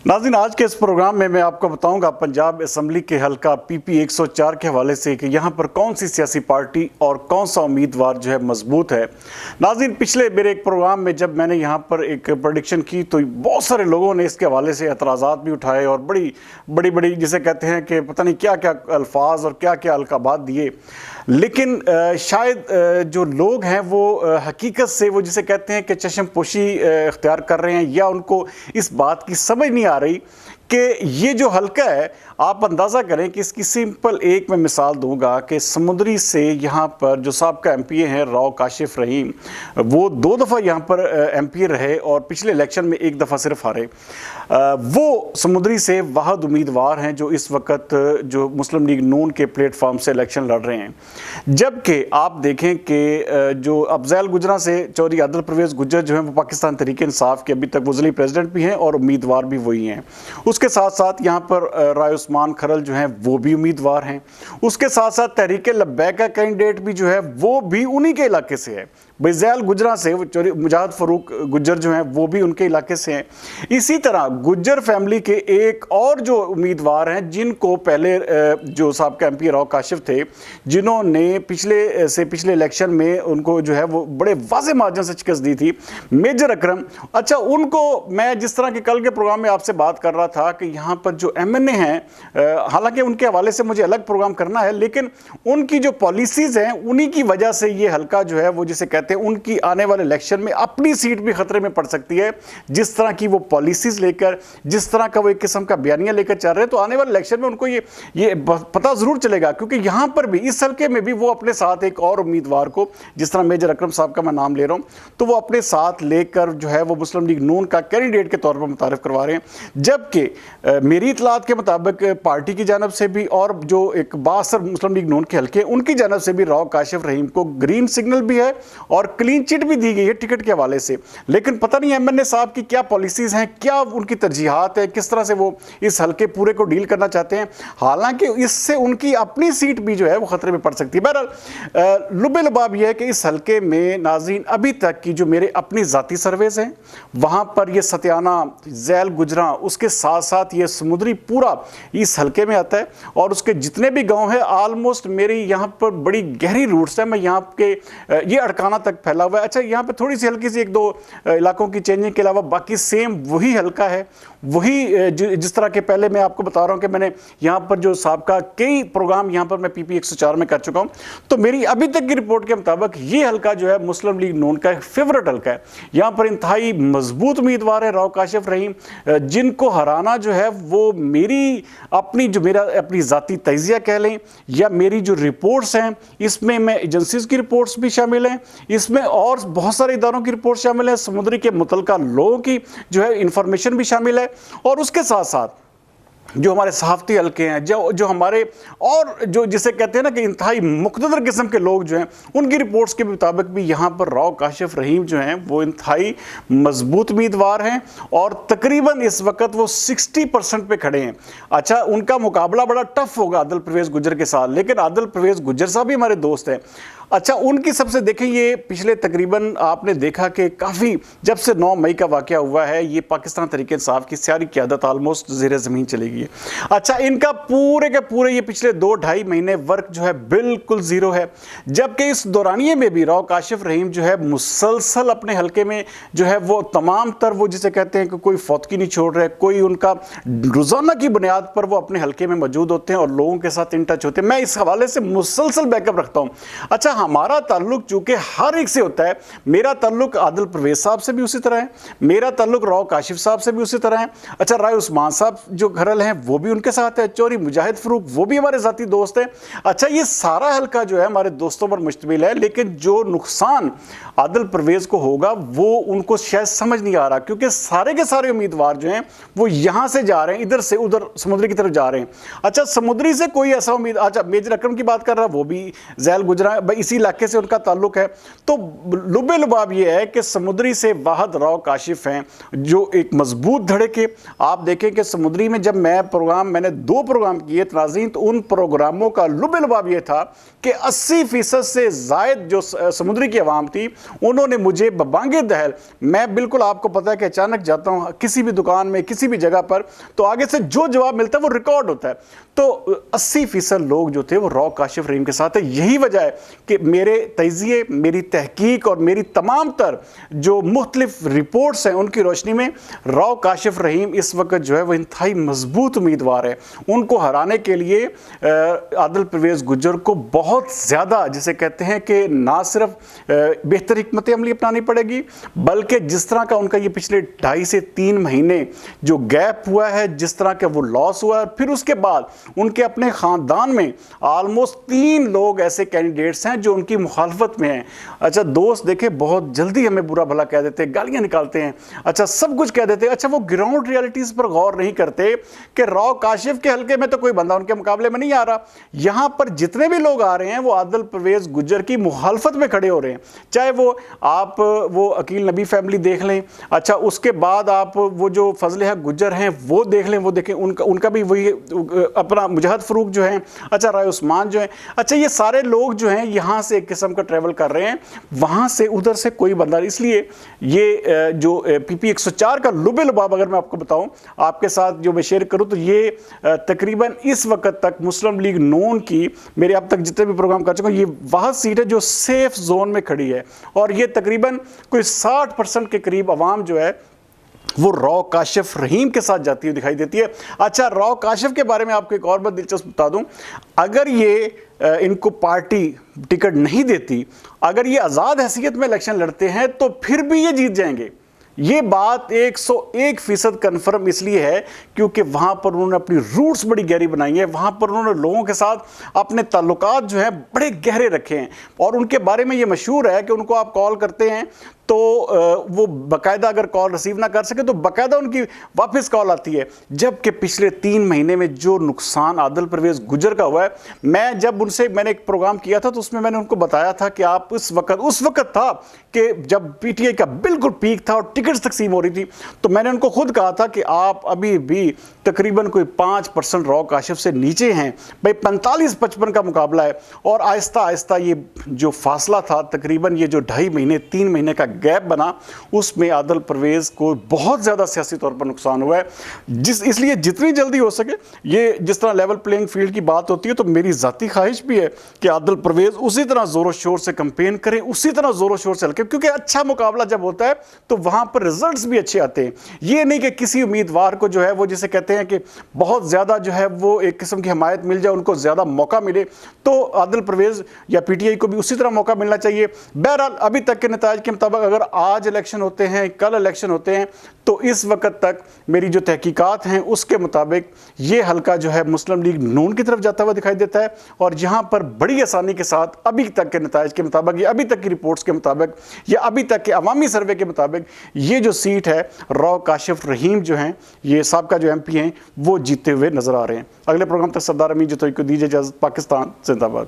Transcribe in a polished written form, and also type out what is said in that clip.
नाज़रीन, आज के इस प्रोग्राम में मैं आपको बताऊंगा पंजाब असम्बली के हल्का PP 104 के हवाले से कि यहाँ पर कौन सी सियासी पार्टी और कौन सा उम्मीदवार जो है मजबूत है। नाज़रीन, पिछले मेरे एक प्रोग्राम में जब मैंने यहाँ पर एक प्रेडिक्शन की तो बहुत सारे लोगों ने इसके हवाले से एतराज़ात भी उठाए और बड़ी जिसे कहते हैं कि पता नहीं क्या क्या अल्फाज और क्या क्या अलकाबात दिए। लेकिन शायद जो लोग हैं वो हकीकत से वो जिसे कहते हैं कि चश्मपोशी इख्तियार कर रहे हैं या उनको इस बात की समझ नहीं आ रही कि ये जो हल्का है, आप अंदाज़ा करें कि इसकी सिंपल एक मैं मिसाल दूंगा कि समुद्री से यहाँ पर जो साबका MP हैं राव काशिफ रहीम, वो 2 दफ़ा यहाँ पर MP रहे और पिछले इलेक्शन में 1 दफ़ा सिर्फ हारे। वो समुद्री से वाहिद उम्मीदवार हैं जो इस वक्त जो मुस्लिम लीग नून के प्लेटफॉर्म से इलेक्शन लड़ रहे हैं। जबकि आप देखें कि जो अफजैल गुजरा से चौधरी आदिल परवेज़ गुज्जर जो हैं वो पाकिस्तान तहरीक इंसाफ के अभी तक वज़ीर प्रेसिडेंट भी हैं और उम्मीदवार भी वही हैं। उसके साथ साथ यहाँ पर राय उस्मान खरल जो हैं वो भी उम्मीदवार हैं। उसके साथ साथ तहरीक लब्बैक का कैंडिडेट भी जो है वो भी उन्हीं के इलाके से है। बैज़ैल गुजरा से मुजाहिद फ़रूक गुज्जर जो हैं वो भी उनके इलाके से हैं। इसी तरह गुज्जर फैमिली के एक और जो उम्मीदवार हैं जिनको पहले जो साहब MP राव काशिफ थे, जिन्होंने पिछले इलेक्शन में उनको जो है वो बड़े वाज़े मार्जिन से शिकस्त दी थी, मेजर अकरम। अच्छा, उनको मैं जिस तरह के कल के प्रोग्राम में आपसे बात कर रहा था कि यहाँ पर जो MNA हैं, हालांकि उनके हवाले से मुझे अलग प्रोग्राम करना है, लेकिन उनकी जो पॉलिसीज़ हैं उन्हीं की वजह से ये हल्का जो है वो जिसे कहते हैं उनकी आने वाले इलेक्शन में अपनी सीट भी खतरे में पड़ सकती है। जिस तरह की वो पॉलिसीज लेकर, जिस तरह का वो एक किस्म का बयानिया लेकर चल रहे हैं, तो आने वाले इलेक्शन में उनको ये पता जरूर चलेगा, क्योंकि यहाँ पर भी इस हल्के में भी वो अपने साथ एक और उम्मीदवार को, जिस तरह मेजर अकरम साहब का मैं नाम ले रहा हूँ, तो वो अपने साथ लेकर जो है वो मुस्लिम लीग नून का कैंडिडेट के तौर पर मुतारिफ करवा रहे हैं। जबकि मेरी इतलात के मुताबिक पार्टी की जानब से भी और जो एक बासर मुस्लिम लीग नून के हल्के उनकी जानब से भी राव काशिफ रहीम को ग्रीन सिग्नल भी है और क्लीन चिट भी दी गई है टिकट के हवाले से। लेकिन पता नहीं MNA साहब की क्या पॉलिसीज हैं, क्या उनकी तरजीहात है, किस तरह से वो इस हल्के पूरे को डील करना चाहते हैं। हालांकि इससे उनकी अपनी सीट भी जो है वो खतरे में पड़ सकती है। बहरहाल लुबे लबाब यह है कि इस हल्के में नाज़रीन अभी तक की जो मेरे अपनी ज़ाती सर्वेज हैं वहाँ पर ये सतियाना, ज़ैल गुजरा, उसके साथ साथ ये समुद्री पूरा इस हल्के में आता है और उसके जितने भी गाँव हैं ऑलमोस्ट मेरी यहाँ पर बड़ी गहरी रूट्स है। मैं यहाँ के ये अड़काना तक फैला हुआ है। अच्छा, यहाँ पे थोड़ी सी हल्की सी 1-2 इलाकों की चेंजिंग के अलावा बाकी सेम वही हल्का है, वही जिस तरह के पहले मैं आपको बता रहा हूँ कि मैंने यहाँ पर जो साबका कई प्रोग्राम यहाँ पर मैं PP 104 में कर चुका हूँ, तो मेरी अभी तक की रिपोर्ट के मुताबिक ये हल्का जो है मुस्लिम लीग नून का फेवरेट हल्का है। यहाँ पर इंतहाई मजबूत उम्मीदवार है राव काशिफ रहीम, जिनको हराना जो है वो मेरी अपनी ज़ाती तजिया कह लें या मेरी जो रिपोर्ट्स हैं, इसमें मैं एजेंसीज की रिपोर्ट्स भी शामिल हैं, इसमें और बहुत सारे इदारों की रिपोर्ट शामिल है, समुद्री के मुतलका लोगों की जो है इंफॉर्मेशन भी शामिल है, और उसके साथ साथ जो हमारे सहाफ़ती हल्के हैं, जो हमारे और जो जिसे कहते हैं ना कि इंतहाई मुक़्तदर किस्म के लोग जो हैं, उनकी रिपोर्ट्स के मुताबिक भी यहाँ पर राव काशिफ रहीम जो हैं वो इंतहाई मजबूत उम्मीदवार हैं और तकरीबन इस वक्त वो 60% पे खड़े हैं। अच्छा, उनका मुकाबला बड़ा टफ होगा आदिल परवेज़ गुज्जर के साथ, लेकिन आदिल परवेज़ गुज्जर साहब भी हमारे दोस्त हैं। अच्छा, उनकी सबसे देखें, ये पिछले तकरीबन आपने देखा कि काफ़ी जब से 9 मई का वाक़या हुआ है, ये पाकिस्तान तहरीक इंसाफ की सारी क़यादत आलमोस्ट ज़ेर ज़मीन चली गई है। अच्छा, इनका पूरे के पूरे ये पिछले 2-2.5 महीने वर्क जो है बिल्कुल ज़ीरो है। जबकि इस दौरानिए में भी राव काशिफ रहीम जो है मुसलसल अपने हल्के में जो है वो तमाम तर वो जिसे कहते हैं कि कोई फौतगी नहीं छोड़ रहे, कोई उनका रोज़ाना की बुनियाद पर वो अपने हल्के में मौजूद होते हैं और लोगों के साथ इन टच होते हैं। मैं इस हवाले से मुसलसल बैकअप रखता हूँ। अच्छा, हमारा ताल्लुक चूंकि हर एक से होता है, मेरा ताल्लुक आदिल परवेज़ साहब से भी उसी तरह है, मेरा ताल्लुक राव काशिफ साहब से भी उसी तरह है। अच्छा, राय उस्मान साहब जो खरल हैं वो भी उनके साथ है, चौधरी मुजाहिद फ़रूक वो भी हमारे ज़ाती दोस्त हैं। अच्छा, ये सारा हल्का जो है हमारे दोस्तों पर मुश्तमिल है, लेकिन जो नुकसान आदिल परवेज़ को होगा वो उनको शायद समझ नहीं आ रहा, क्योंकि सारे के सारे उम्मीदवार जो हैं वो यहाँ से जा रहे हैं, इधर से उधर समुद्री की तरफ जा रहे हैं। अच्छा, समुद्री से कोई ऐसा अच्छा मेजर अकरम की बात कर रहा है, वो भी ज़ैल गुजरा, इसी इलाके से उनका ताल्लुक है। तो लुबे लुबाब ये है कि समुद्री से वाहद राव काशिफ हैं जो एक मजबूत धड़े के। आप देखें कि समुद्री में जब मैंने 2 प्रोग्राम किए नाज़रीन, तो उन प्रोग्रामों का लुबे लुबाब ये था कि 80% से ज़ायद जो समुद्री की आवाम थी उन्होंने मुझे बबांगे दहल, मैं बिल्कुल आपको पता है कि अचानक जाता हूँ किसी भी दुकान में किसी भी जगह पर, तो आगे से जो जवाब मिलता है वो रिकॉर्ड होता है। तो 80% लोग जो थे वो राव काशिफ रहीम के साथ है। यही वजह है कि मेरे तजिए, मेरी तहकीक और मेरी तमाम तर जो मुख्तलिफ रिपोर्ट्स हैं उनकी रोशनी में राव काशिफ रहीम इस वक्त जो है वो इंतहाई मजबूत उम्मीदवार है। उनको हराने के लिए आदिल परवेज़ गुज्जर को बहुत ज़्यादा, जिसे कहते हैं कि ना सिर्फ बेहतर हिकमत अमली अपनानी पड़ेगी, बल्कि जिस तरह का उनका ये पिछले 2.5 से 3 महीने जो गैप हुआ है, जिस तरह का वो लॉस हुआ है, फिर उसके बाद उनके अपने ख़ानदान में ऑलमोस्ट 3 लोग ऐसे कैंडिडेट्स हैं जो उनकी मुखालफत में हैं। अच्छा दोस्त देखें, बहुत जल्दी हमें बुरा भला कह देते हैं, गालियाँ निकालते हैं, अच्छा सब कुछ कह देते हैं। अच्छा वो ग्राउंड रियलिटीज़ पर गौर नहीं करते कि राव काशिफ के हल्के में तो कोई बंदा उनके मुकाबले में नहीं आ रहा। यहाँ पर जितने भी लोग आ रहे हैं वो आदिल परवेज़ गुज्जर की मुखालफत में खड़े हो रहे हैं। चाहे वो अकील नबी फैमिली देख लें, अच्छा उसके बाद आप वो जो फजल हक गुज्जर हैं वो देख लें, वो देखें उनका भी वही अपना मुजाहिद फरूक जो है, अच्छा राय उस्मान जो है, अच्छा ये सारे लोग जो हैं यहाँ से एक किस्म का ट्रैवल कर रहे हैं, वहाँ से उधर से कोई बंदा। इसलिए ये जो PP 104 का लुबे लुबाब अगर मैं आपको बताऊँ, आपके साथ जो मैं शेयर करूँ, तो ये तकरीबन इस वक्त तक मुस्लिम लीग नून की, मेरे अब तक जितने भी प्रोग्राम कर चुका हूँ, ये वह सीट है जो सेफ जोन में खड़ी है और ये तकरीबन कोई 60% के करीब आवाम जो है वो राव काशिफ रहीम के साथ जाती हुई दिखाई देती है। अच्छा राव काशिफ के बारे में आपको एक और बात दिलचस्प बता दूं, अगर ये इनको पार्टी टिकट नहीं देती, अगर ये आज़ाद हैसियत में इलेक्शन लड़ते हैं तो फिर भी ये जीत जाएंगे। ये बात 101% कन्फर्म इसलिए है क्योंकि वहाँ पर उन्होंने अपनी रूट्स बड़ी गहरी बनाई है, वहाँ पर उन्होंने लोगों के साथ अपने ताल्लुकात जो है बड़े गहरे रखे हैं और उनके बारे में ये मशहूर है कि उनको आप कॉल करते हैं तो वो बाकायदा अगर कॉल रिसीव ना कर सके तो बाकायदा उनकी वापस कॉल आती है। जबकि पिछले 3 महीने में जो नुकसान आदिल परवेज़ गुज्जर का हुआ है, मैंने एक प्रोग्राम किया था तो उसमें मैंने उनको बताया था कि आप उस वक्त था कि जब PTI का बिल्कुल पीक था और टिकट्स तकसीम हो रही थी, तो मैंने उनको खुद कहा था कि आप अभी भी तकरीबन कोई 5% राव काशिफ से नीचे हैं भाई, 45-55 का मुकाबला है। और आहिस्ता आहिस्ता ये जो फासला था, तकरीबन ये जो 2.5 महीने 3 महीने का गैप बना, उसमें आदिल परवेज़ को बहुत ज़्यादा सियासी तौर पर नुकसान हुआ है। इसलिए जितनी जल्दी हो सके, ये जिस तरह लेवल प्लेइंग फील्ड की बात होती है, तो मेरी ज़ाती ख्वाहिश भी है कि आदिल परवेज़ उसी तरह ज़ोरों शोर से कैंपेन करें, उसी तरह ज़ोरों शोर से हल्के, क्योंकि अच्छा मुकाबला जब होता है तो वहाँ पर रिजल्ट्स भी अच्छे आते हैं। ये नहीं कि किसी उम्मीदवार को जो है वो जिसे कहते हैं कि बहुत ज़्यादा जो है वो एक किस्म की हमायत मिल जाए, उनको ज़्यादा मौका मिले, तो आदिल परवेज़ या PTI को भी उसी तरह मौका मिलना चाहिए। बहरहाल अभी तक के नताइज के मुताबिक अगर आज इलेक्शन होते हैं, कल इलेक्शन होते हैं, तो इस वक्त तक मेरी जो तहकीकात हैं उसके मुताबिक ये हल्का जो है मुस्लिम लीग नून की तरफ जाता हुआ दिखाई देता है और यहाँ पर बड़ी आसानी के साथ अभी तक के नताइज के मुताबिक, या अभी तक की रिपोर्ट्स के मुताबिक, या अभी तक के अवामी सर्वे के मुताबिक ये जो सीट है राव काशिफ रहीम जो हैं, ये साबका जो MP हैं, वो जीते हुए नजर आ रहे हैं। अगले प्रोग्राम तक सरदार अमीन जतोई को दीजिए इजाज़त। पाकिस्तान जिंदाबाद।